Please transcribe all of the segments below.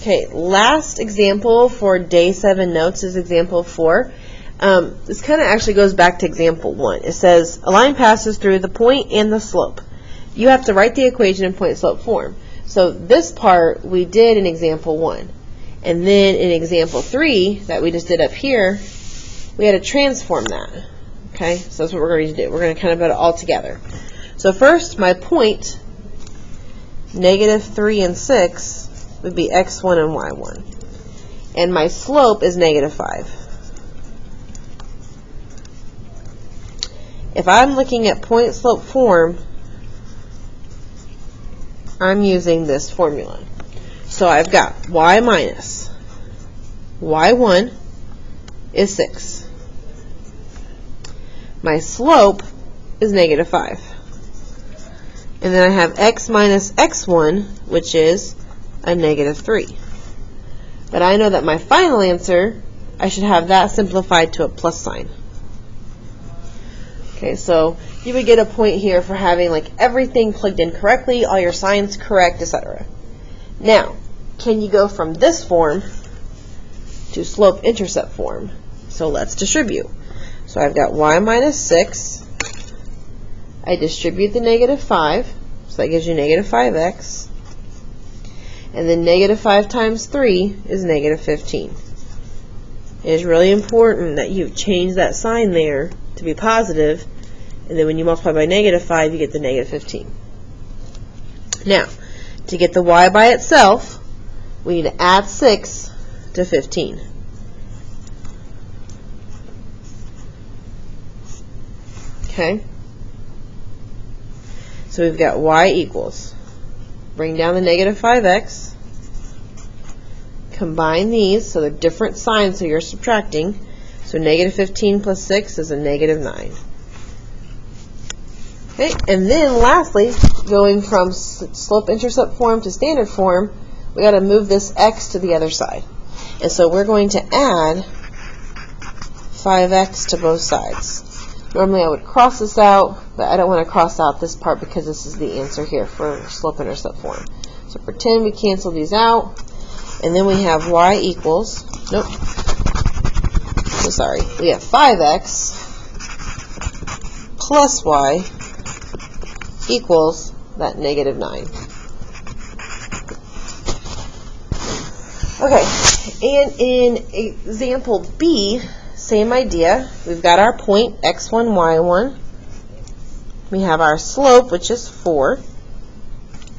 Okay, last example for day 7 notes is example 4. This kind of actually goes back to example 1. It says, a line passes through the point and the slope. You have to write the equation in point-slope form. So this part we did in example 1. And then in example 3 that we just did up here, we had to transform that. Okay, so that's what we're going to do. We're going to kind of put it all together. So first, my point, -3 and 6, would be x1 and y1. And my slope is -5. If I'm looking at point-slope form, I'm using this formula. So I've got y minus y1 is 6. My slope is -5. And then I have x minus x1, which is a -3. But I know that my final answer, I should have that simplified to a plus sign. Okay, so you would get a point here for having like everything plugged in correctly, all your signs correct, etc. Now, can you go from this form to slope-intercept form? So let's distribute. So I've got y minus 6. I distribute the -5, so that gives you -5x. And then -5 times 3 is -15. It is really important that you change that sign there to be positive, and then when you multiply by -5, you get the -15. Now, to get the y by itself, we need to add 6 to 15. Okay? So we've got y equals, bring down the -5x, combine these, so they're different signs, so you're subtracting. So -15 plus 6 is a -9. Okay, and then lastly, going from slope-intercept form to standard form, we got to move this x to the other side. And so we're going to add 5x to both sides. Normally I would cross this out, but I don't want to cross out this part because this is the answer here for slope-intercept form. So pretend we cancel these out, and then we have y equals, nope, so sorry, we have 5x plus y equals that -9. Okay, and in example B, same idea. We've got our point, x1, y1. We have our slope, which is 4.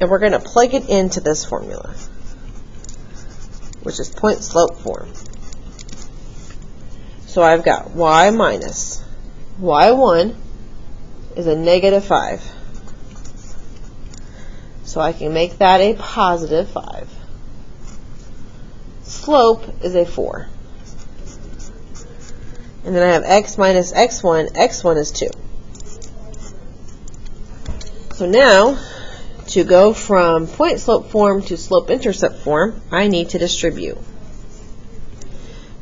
And we're going to plug it into this formula, which is point-slope form. So I've got y minus y1 is a -5. So I can make that a positive 5. Slope is a 4. And then I have x minus x1. x1 is 2. So now, to go from point-slope form to slope-intercept form, I need to distribute.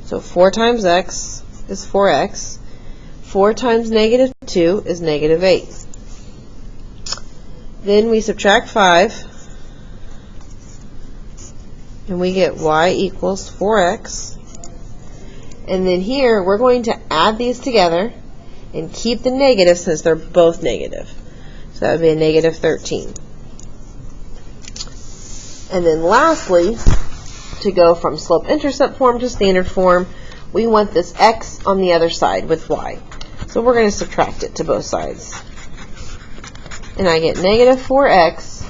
So 4 times x is 4x. 4 times -2 is -8. Then we subtract 5, and we get y equals 4x. And then here, we're going to add these together and keep the negative since they're both negative. So that would be a -13. And then lastly, to go from slope-intercept form to standard form, we want this x on the other side with y. So we're going to subtract it to both sides. And I get -4x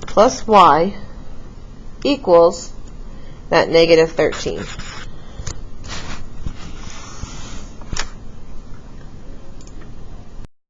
plus y equals that -13.